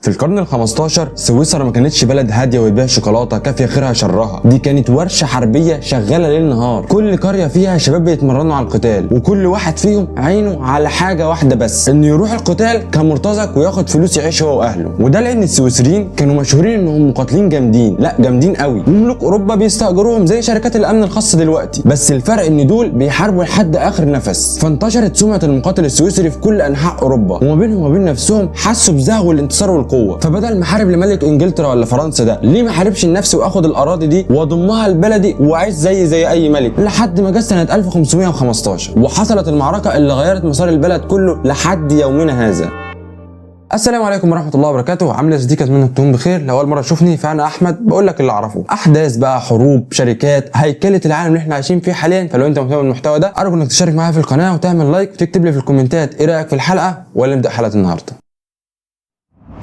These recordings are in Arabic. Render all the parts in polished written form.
في القرن ال15 سويسرا ما كانتش بلد هاديه وبيبيع شوكولاته كافيه خيرها شرها، دي كانت ورشه حربيه شغاله ليل نهار. كل قريه فيها شباب بيتمرنوا على القتال، وكل واحد فيهم عينه على حاجه واحده بس، انه يروح القتال كمرتزق وياخد فلوس يعيش هو واهله. وده لان السويسريين كانوا مشهورين انهم مقاتلين جامدين، لا جامدين قوي، وملوك اوروبا بيستاجروهم زي شركات الامن الخاص دلوقتي. بس الفرق ان دول بيحاربوا لحد اخر نفس. فانتشرت سمعه المقاتل السويسري في كل انحاء اوروبا، وما بينهم وبين نفسهم حسوا بزهو الانتصار والقوه. فبدل ما حارب لملك انجلترا ولا فرنسا، ده ليه ما حاربش لنفسه واخد الاراضي دي واضمها لبلدي واعيش زي اي ملك؟ لحد ما جه سنه 1515 وحصلت المعركه اللي غيرت مسار البلد كله لحد يومنا هذا. السلام عليكم ورحمه الله وبركاته. عامل ايه؟ اتمنى تكونوا بخير. لو اول مره تشوفني فانا احمد، بقول لك اللي اعرفه، احداث بقى، حروب، شركات، هيكله العالم اللي احنا عايشين فيه حاليا. فلو انت مهتم بالمحتوى ده ارجو انك تشترك معايا في القناه وتعمل لايك وتكتب لي في الكومنتات ايه رايك في الحلقه، ولا نبدا حلقه النهارده.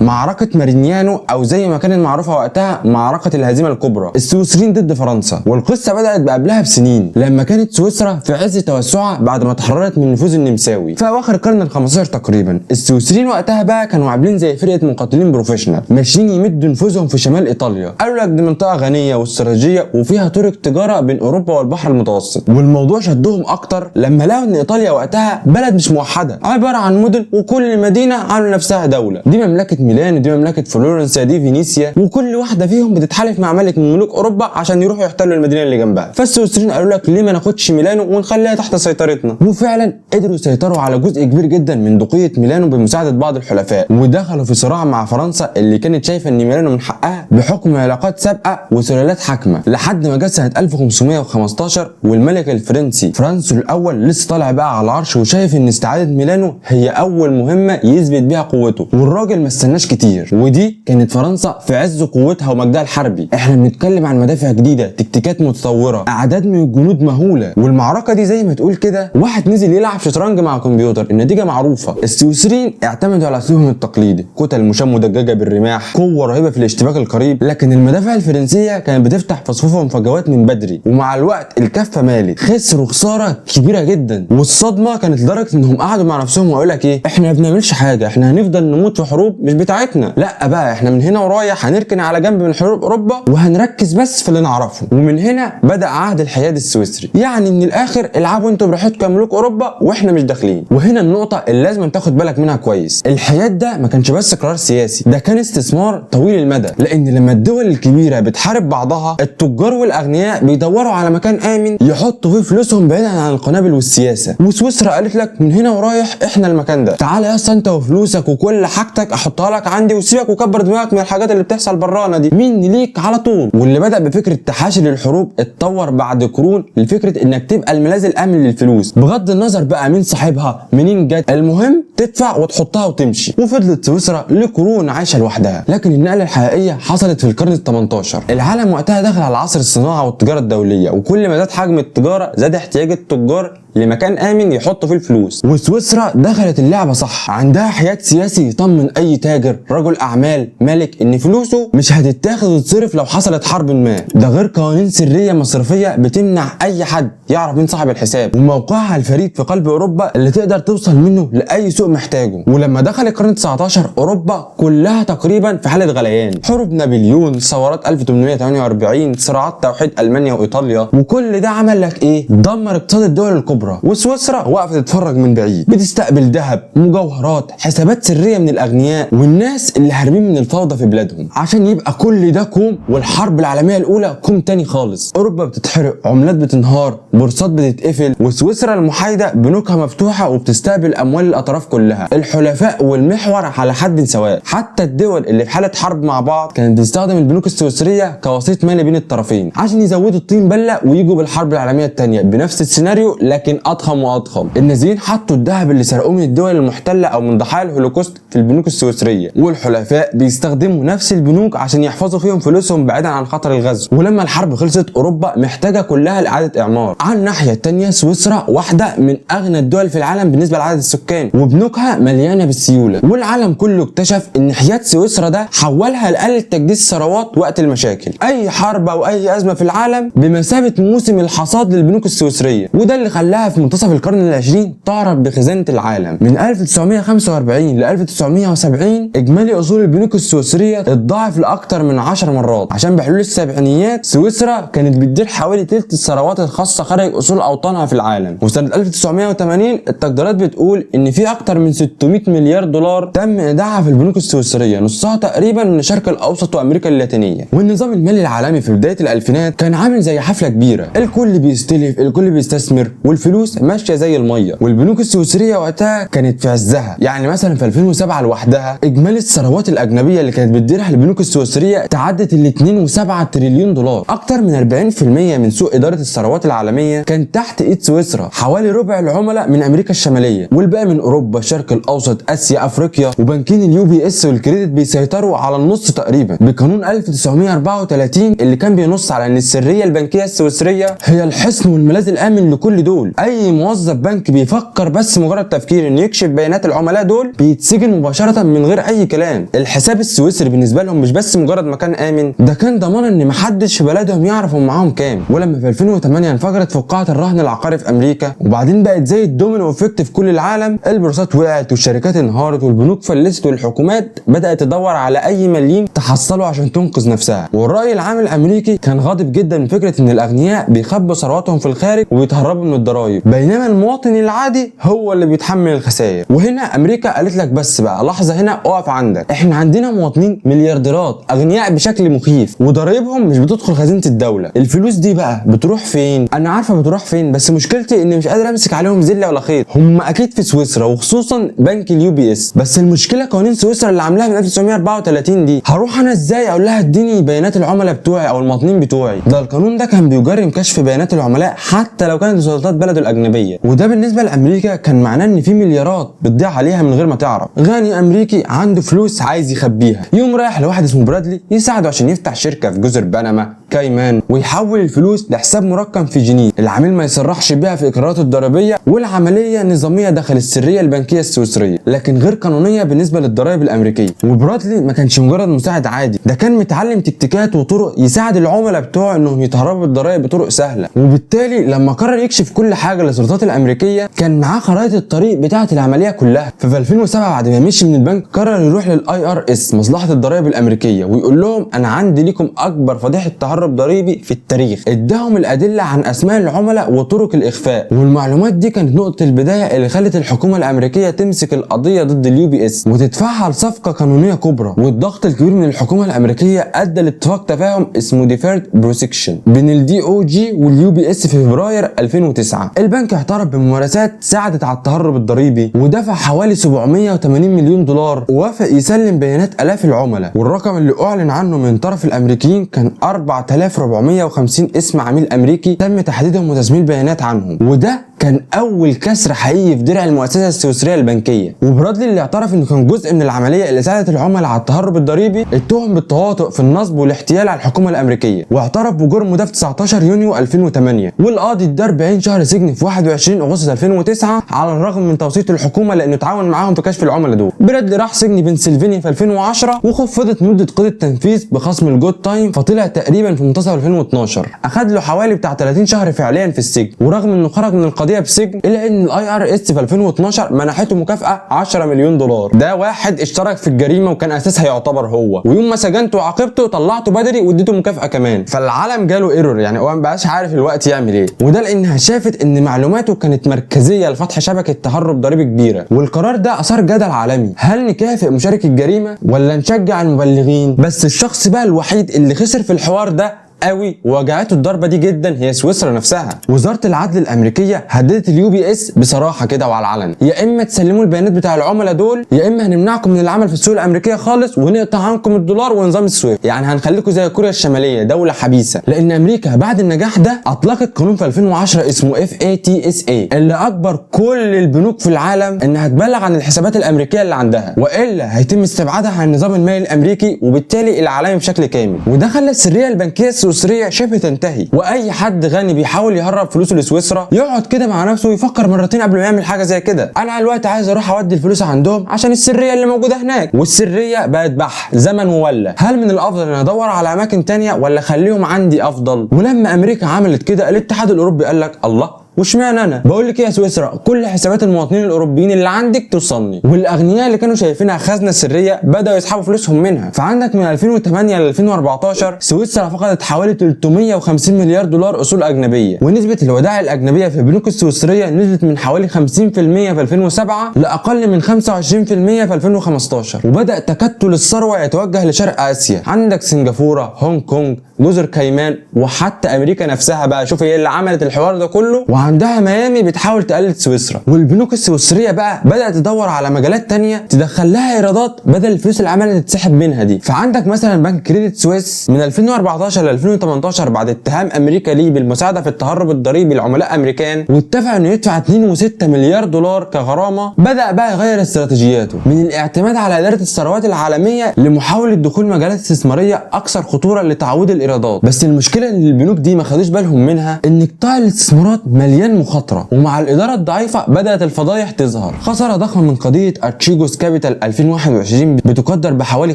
معركة مارينيانو او زي ما كانت معروفة وقتها معركة الهزيمة الكبرى، السويسريين ضد فرنسا. والقصة بدأت قبلها بسنين لما كانت سويسرا في عز توسعها بعد ما تحررت من النفوذ النمساوي في اواخر القرن ال15 تقريبا. السويسريين وقتها بقى كانوا عاملين زي فرقة مقاتلين بروفيشنال ماشيين يمدوا نفوذهم في شمال ايطاليا. قالوا لك دي منطقة غنية واستراتيجية وفيها طرق تجارة بين اوروبا والبحر المتوسط. والموضوع شدهم اكتر لما لقوا ان ايطاليا وقتها بلد مش موحدة، عبارة عن مدن وكل مدينة عاملة نفسها دولة. دي مملكة ميلان، دي مملكه فلورنسا، دي فينيسيا، وكل واحده فيهم بتتحالف مع ملك من ملوك اوروبا عشان يروحوا يحتلوا المدينه اللي جنبها. فالسويسريين قالوا لك ليه ما ناخدش ميلانو ونخليها تحت سيطرتنا؟ وفعلا قدروا يسيطروا على جزء كبير جدا من بقيه ميلانو بمساعده بعض الحلفاء، ودخلوا في صراع مع فرنسا اللي كانت شايفه ان ميلانو من حقها بحكم علاقات سابقه وسلالات حاكمه. لحد ما جت سنه 1515 والملك الفرنسي فرانسو الاول لسه طالع بقى على العرش وشايف ان استعاده ميلانو هي اول مهمه يثبت بيها قوته، والراجل ما استناش كتير. ودي كانت فرنسا في عز قوتها ومجدها الحربي. احنا بنتكلم عن مدافع جديده، تكتيكات متطوره، اعداد من الجنود مهوله. والمعركه دي زي ما تقول كده واحد نزل يلعب شطرنج مع كمبيوتر. النتيجه معروفه، السويسريين اعتمدوا على اسلوبهم التقليدي، كتل مشاة مدججه بالرماح، قوه رهيبه في الاشتباك القريب. لكن المدافع الفرنسيه كانت بتفتح في صفوفهم فجوات من بدري، ومع الوقت الكفه مالت، خسروا خساره كبيره جدا. والصدمه كانت لدرجه انهم قعدوا مع نفسهم وقالوا لك ايه، احنا ما بنعملش حاجه، احنا هنفضل نموت في حروب مش بتاعتنا. لا بقى احنا من هنا ورايح هنركن على جنب من حروب اوروبا وهنركز بس في اللي نعرفه. ومن هنا بدا عهد الحياد السويسري، يعني من الاخر العبوا انتوا براحتكم يا ملوك اوروبا واحنا مش داخلين. وهنا النقطه اللي لازم تاخد بالك منها كويس، الحياد ده ما كانش بس قرار سياسي، ده كان استثمار طويل المدى. لان لما الدول الكبيره بتحارب بعضها التجار والاغنياء بيدوروا على مكان امن يحطوا فيه فلوسهم بعيدا عن القنابل والسياسه. وسويسرا قالت لك من هنا ورايح احنا المكان ده، تعالى يا اسطى انت وفلوسك وكل حاجتك احطها لك عندي وسيبك وكبر دماغك من الحاجات اللي بتحصل برانا دي، مين ليك على طول. واللي بدا بفكره تحاشي للحروب اتطور بعد قرون لفكره انك تبقى الملاذ الامن للفلوس، بغض النظر بقى مين صاحبها منين جت، المهم تدفع وتحطها وتمشي. وفضلت سويسرا لقرون عايشه لوحدها. لكن النقله الحقيقيه حصلت في القرن ال18. العالم وقتها دخل على عصر الصناعه والتجاره الدوليه، وكل ما زاد حجم التجاره زاد احتياج التجار لمكان امن يحطوا فيه الفلوس. وسويسرا دخلت اللعبه صح، عندها حياد سياسي يطمن اي تاجر رجل اعمال مالك ان فلوسه مش هتتاخد وتتصرف لو حصلت حرب ما. ده غير قوانين سريه مصرفيه بتمنع اي حد يعرف مين صاحب الحساب، وموقعها الفريد في قلب اوروبا اللي تقدر توصل منه لاي سوق محتاجه. ولما دخل القرن 19 اوروبا كلها تقريبا في حاله غليان، حروب نابليون، ثورات 1848، صراعات توحيد المانيا وايطاليا، وكل ده عمل لك ايه؟ دمر اقتصاد الدول الكبرى. وسويسرا وقفت تتفرج من بعيد، بتستقبل ذهب، مجوهرات، حسابات سريه من الاغنياء والناس اللي هاربين من الفوضى في بلادهم، عشان يبقى كل ده كوم والحرب العالميه الاولى كوم تاني خالص. اوروبا بتتحرق، عملات بتنهار، بورصات بتتقفل، وسويسرا المحايده بنوكها مفتوحه وبتستقبل اموال الاطراف كلها، الحلفاء والمحور على حد سواء. حتى الدول اللي في حاله حرب مع بعض كانت بتستخدم البنوك السويسريه كوسيط مالي بين الطرفين عشان يزودوا الطين بله ويجوا بالحرب العالميه الثانيه بنفس السيناريو لكن اضخم واضخم. النازيين حطوا الذهب اللي سرقوه من الدول المحتله او من ضحايا الهولوكوست في البنوك السويسريه، والحلفاء بيستخدموا نفس البنوك عشان يحفظوا فيهم فلوسهم بعيدا عن خطر الغزو. ولما الحرب خلصت اوروبا محتاجه كلها لاعاده اعمار. على الناحيه الثانيه سويسرا واحده من اغنى الدول في العالم بالنسبه لعدد السكان، وبنوكها مليانه بالسيوله. والعالم كله اكتشف ان حياد سويسرا ده حولها لآلة تجديد الثروات وقت المشاكل. اي حرب او اي ازمه في العالم بمثابه موسم الحصاد للبنوك السويسريه، وده اللي خلاها وخلاها في منتصف القرن العشرين تعرف بخزانة العالم. من 1945 ل 1970 اجمالي اصول البنوك السويسرية اتضاعف لاكثر من 10 مرات، عشان بحلول السبعينيات سويسرا كانت بتدير حوالي تلت الثروات الخاصة خارج اصول اوطانها في العالم. وسنة 1980 التقديرات بتقول ان في اكثر من 600 مليار دولار تم ايداعها في البنوك السويسرية، نصها تقريبا من الشرق الاوسط وامريكا اللاتينية. والنظام المالي العالمي في بداية الالفينات كان عامل زي حفلة كبيرة، الكل بيستلف الكل بيستثمر والفلوس ماشية زي المية، والبنوك السويسرية وقتها كانت في عزها. يعني مثلا في 2007 لوحدها اجمالي الثروات الاجنبية اللي كانت بتديرها البنوك السويسرية تعدت ال 2.7 تريليون دولار. اكتر من 40% من سوق ادارة الثروات العالمية كان تحت ايد سويسرا، حوالي ربع العملاء من امريكا الشمالية والباقي من اوروبا، الشرق الاوسط، اسيا، افريقيا. وبنكين اليو بي اس والكريدت بيسيطروا على النص تقريبا بقانون 1934 اللي كان بينص على ان السرية البنكية السويسرية هي الحصن والملاذ الامن لكل دول. اي موظف بنك بيفكر بس مجرد تفكير انه يكشف بيانات العملاء دول بيتسجن مباشرة من غير اي كلام. الحساب السويسري بالنسبة لهم مش بس مجرد مكان امن، ده كان ضمان ان محدش في بلدهم يعرف هم معاهم كام. ولما في 2008 انفجرت فقاعة الرهن العقاري في امريكا وبعدين بقت زي الدومينو افكت في كل العالم، البورصات وقعت والشركات انهارت والبنوك فلست والحكومات بدأت تدور على اي مليم تحصله عشان تنقذ نفسها. والرأي العام الامريكي كان غاضب جدا من فكرة ان الاغنياء بيخبوا ثرواتهم في الخارج وبيتهربوا من الضرائب، بينما المواطن العادي هو اللي بيتحمل الخسائر. وهنا امريكا قالت لك بس بقى لحظة، هنا اقف عندك، احنا عندنا مواطنين مليارديرات اغنياء بشكل مخيف وضرائبهم مش بتدخل خزينة الدولة. الفلوس دي بقى بتروح فين؟ انا عارفة بتروح فين، بس مشكلتي اني مش قادر امسك عليهم زلة ولا خيط. هم اكيد في سويسرا وخصوصا بنك اليو بي اس، بس المشكلة قوانين سويسرا اللي عاملاها من 1934 دي. هروح انا ازاي اقول لها اديني بيانات العملاء بتوعي او المواطنين بتوعي؟ ده القانون ده كان بيجرم كشف بيانات العملاء حتى لو كانت سلطات بلده الاجنبية، وده بالنسبة لامريكا كان معناه ان في مليارات بتضيع عليها من غير ما تعرف. غني امريكي عنده فلوس عايز يخبيها، يوم رايح لواحد اسمه برادلي يساعده عشان يفتح شركة في جزر بنما كايمان ويحول الفلوس لحساب مرقم في جنيه، العميل ما يصرحش بيها في اقراراته الضريبيه، والعمليه نظاميه داخل السريه البنكيه السويسريه لكن غير قانونيه بالنسبه للضرائب الامريكيه. وبرادلي ما كانش مجرد مساعد عادي، ده كان متعلم تكتيكات وطرق يساعد العملاء بتوعه انهم يتهربوا بالضرائب بطرق سهله. وبالتالي لما قرر يكشف كل حاجه للسلطات الامريكيه كان معاه خرائط الطريق بتاعه العمليه كلها. ففي 2007 بعد ما مشي من البنك قرر يروح للاي ار اس مصلحه الضرائب الامريكيه ويقول لهم انا عندي ليكم اكبر فضيحه تهرب ضريبي في التاريخ. اداهم الادله عن اسماء العملاء وطرق الاخفاء، والمعلومات دي كانت نقطه البدايه اللي خلت الحكومه الامريكيه تمسك القضيه ضد اليو بي اس وتدفعها لصفقه قانونيه كبرى. والضغط الكبير من الحكومه الامريكيه ادى لاتفاق تفاهم اسمه ديفيرد بروسكشن بين الدي او جي واليو بي اس في فبراير 2009. البنك اعترف بممارسات ساعدت على التهرب الضريبي ودفع حوالي 780 مليون دولار ووافق يسلم بيانات الاف العملاء، والرقم اللي اعلن عنه من طرف الامريكيين كان 4450 اسم عميل امريكي تم تحديدهم وتسجيل بيانات عنهم، وده كان اول كسر حقيقي في درع المؤسسه السويسريه البنكيه. وبرادلي اللي اعترف انه كان جزء من العمليه اللي ساعدت العملاء على التهرب الضريبي اتهم بالتواطؤ في النصب والاحتيال على الحكومه الامريكيه، واعترف بجرمه ده في 19 يونيو 2008، والقاضي ادى 40 شهر سجن في 21 اغسطس 2009 على الرغم من توصية الحكومه لانه تعاون معاهم في كشف العملاء دول. برادلي راح سجن بنسلفانيا في 2010 وخفضت مده قيد التنفيذ بخصم الجود تايم فطلع تقريبا في منتصف 2012. اخد له حوالي بتاع 30 شهر فعليا في السجن، ورغم انه خرج من القضيه بسجن الا ان الاي ار اس في 2012 منحته مكافاه 10 مليون دولار. ده واحد اشترك في الجريمه وكان اساسها يعتبر هو، ويوم ما سجنته وعاقبته طلعته بدري واديته مكافاه كمان. فالعالم جاله ايرور، يعني هو ما بقاش عارف الوقت يعمل ايه، وده لانها شافت ان معلوماته كانت مركزيه لفتح شبكه تهرب ضريبي كبيره. والقرار ده اثار جدل عالمي، هل نكافئ مشارك الجريمه ولا نشجع المبلغين؟ بس الشخص بقى الوحيد اللي خسر في الحوار ده قوي ووجعته الضربه دي جدا هي سويسرا نفسها. وزاره العدل الامريكيه هددت اليو بي اس بصراحه كده وعلى العلن، يا اما تسلموا البيانات بتاع العملاء دول يا اما هنمنعكم من العمل في السوق الامريكيه خالص ونقطع عنكم الدولار ونظام السويفت، يعني هنخليكم زي كوريا الشماليه دوله حبيسه. لان امريكا بعد النجاح ده اطلقت قانون في 2010 اسمه FATSA اللي اجبر كل البنوك في العالم انها تبلغ عن الحسابات الامريكيه اللي عندها، والا هيتم استبعادها عن النظام المالي الامريكي وبالتالي العالمي بشكل كامل. وده خلى السريه البنكيه السويسريه شبه تنتهي، واي حد غني بيحاول يهرب فلوسه لسويسرا يقعد كده مع نفسه ويفكر مرتين قبل ما يعمل حاجه زي كده. انا دلوقتي عايز اروح اودي الفلوس عندهم عشان السريه اللي موجوده هناك، والسريه بقت بح زمن ولا هل من الافضل ان ادور على اماكن تانية ولا اخليهم عندي افضل؟ ولما امريكا عملت كده الاتحاد الاوروبي قال لك الله واشمعنى انا؟ بقول لك ايه يا سويسرا، كل حسابات المواطنين الاوروبيين اللي عندك توصلني، والاغنياء اللي كانوا شايفينها خزنه سريه بداوا يسحبوا فلوسهم منها. فعندك من 2008 ل 2014 سويسرا فقدت حوالي 350 مليار دولار اصول اجنبيه، ونسبه الودائع الاجنبيه في البنوك السويسريه نزلت من حوالي 50% في 2007 لاقل من 25% في 2015. وبدا تكتل الثروه يتوجه لشرق اسيا، عندك سنغافوره، هونج كونج، جزر كيمان، وحتى امريكا نفسها بقى شوف هي اللي عملت الحوار ده كله، وعندها ميامي بتحاول تقلد سويسرا. والبنوك السويسريه بقى بدات تدور على مجالات تانية تدخل لها ايرادات بدل الفلوس اللي عماله تتسحب منها دي. فعندك مثلا بنك كريدت سويس من 2014 ل 2018 بعد اتهام امريكا ليه بالمساعده في التهرب الضريبي لعملاء امريكان، واتفق انه يدفع 2.6 مليار دولار كغرامه، بدا بقى يغير استراتيجياته من الاعتماد على اداره الثروات العالميه لمحاوله دخول مجالات استثماريه اكثر خطوره لتعويض الايرادات. بس المشكله ان البنوك دي ما خدوش بالهم منها ان قطاع الاستثمارات مليان مخاطره، ومع الاداره الضعيفه بدات الفضايح تظهر. خساره ضخمه من قضيه ارتشيجوس كابيتال 2021 بتقدر بحوالي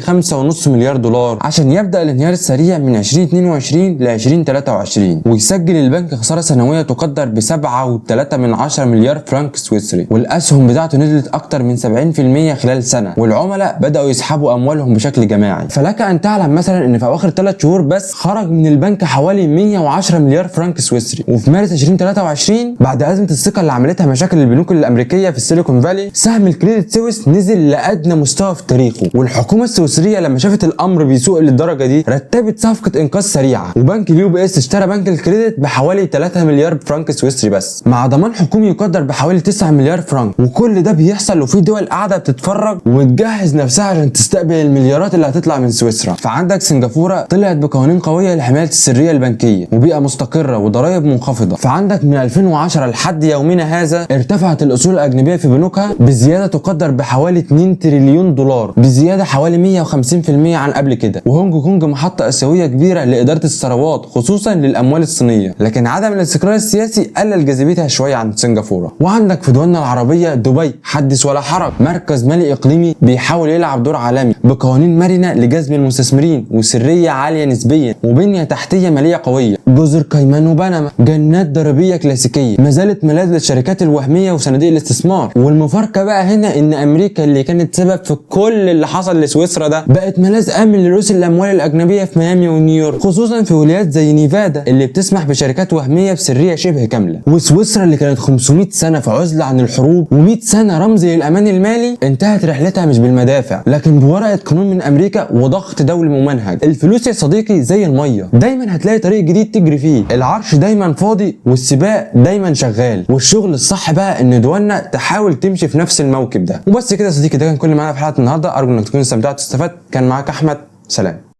5.5 مليار دولار عشان يبدا الانهيار السريع من 2022 ل 2023، ويسجل البنك خساره سنويه تقدر ب 7.3 مليار فرنك سويسري، والاسهم بتاعته نزلت اكتر من 70% خلال سنه، والعملاء بداوا يسحبوا اموالهم بشكل جماعي. فلك ان تعلم مثلا ان في اواخر 3 شهور بس خرج من البنك حوالي 110 مليار فرنك سويسري. وفي مارس 2023 بعد ازمه الثقه اللي عملتها مشاكل البنوك الامريكيه في السيليكون فالي، سهم الكريدت سويس نزل لادنى مستوى في تاريخه. والحكومه السويسريه لما شافت الامر بيسوء للدرجه دي رتبت صفقه انقاذ سريعه، وبنك اليو بي اس اشترى بنك الكريدت بحوالي 3 مليار فرنك سويسري بس، مع ضمان حكومي يقدر بحوالي 9 مليار فرنك. وكل ده بيحصل وفي دول قاعده بتتفرج وتجهز نفسها عشان تستقبل المليارات اللي هتطلع من سويسرا. فعندك سنغافوره طلعت بقوانين قويه لحمايه السريه البنكيه وبيئه مستقره وضرائب منخفضه. فعندك من 2010 لحد يومنا هذا ارتفعت الاصول الاجنبيه في بنوكها بزياده تقدر بحوالي 2 تريليون دولار، بزياده حوالي 150% عن قبل كده. وهونج كونج محطه اسيويه كبيره لاداره الثروات خصوصا للاموال الصينيه، لكن عدم الاستقرار السياسي قلل جاذبيتها شويه عن سنغافوره. وعندك في دولنا العربيه دبي حدث ولا حرج، مركز مالي اقليمي بيحاول يلعب دور عالمي بقوانين مرنه لجذب المستثمرين وسريه عاليه نسبيا وبنيه تحتيه ماليه قويه. جزر كيمان وبنما جنات ضريبيه كلاسيكيه ما زالت ملاذ للشركات الوهميه وصناديق الاستثمار. والمفارقه بقى هنا ان امريكا اللي كانت سبب في كل اللي حصل لسويسرا ده بقت ملاذ امن لرؤوس الاموال الاجنبيه في ميامي ونيويورك، خصوصا في ولايات زي نيفادا اللي بتسمح بشركات وهميه بسريه شبه كامله. وسويسرا اللي كانت 500 سنه في عزله عن الحروب و100 سنه رمز للامان المالي انتهت رحلتها مش بالمدافع لكن بورقه قانون من امريكا وضغط دولي ممنهج. الفلوس يا صديقي زي الميه، دايما هتلاقي طريق جديد تجري فيه، العرش دايما فاضي والسباق دايما شغال، والشغل الصح بقى ان دولنا تحاول تمشي في نفس الموكب ده. وبس كده يا صديقي، ده كان كل اللي معانا في حلقه النهارده، ارجو انك تكونوا استمتعتوا واستفدت. كان معاك احمد، سلام.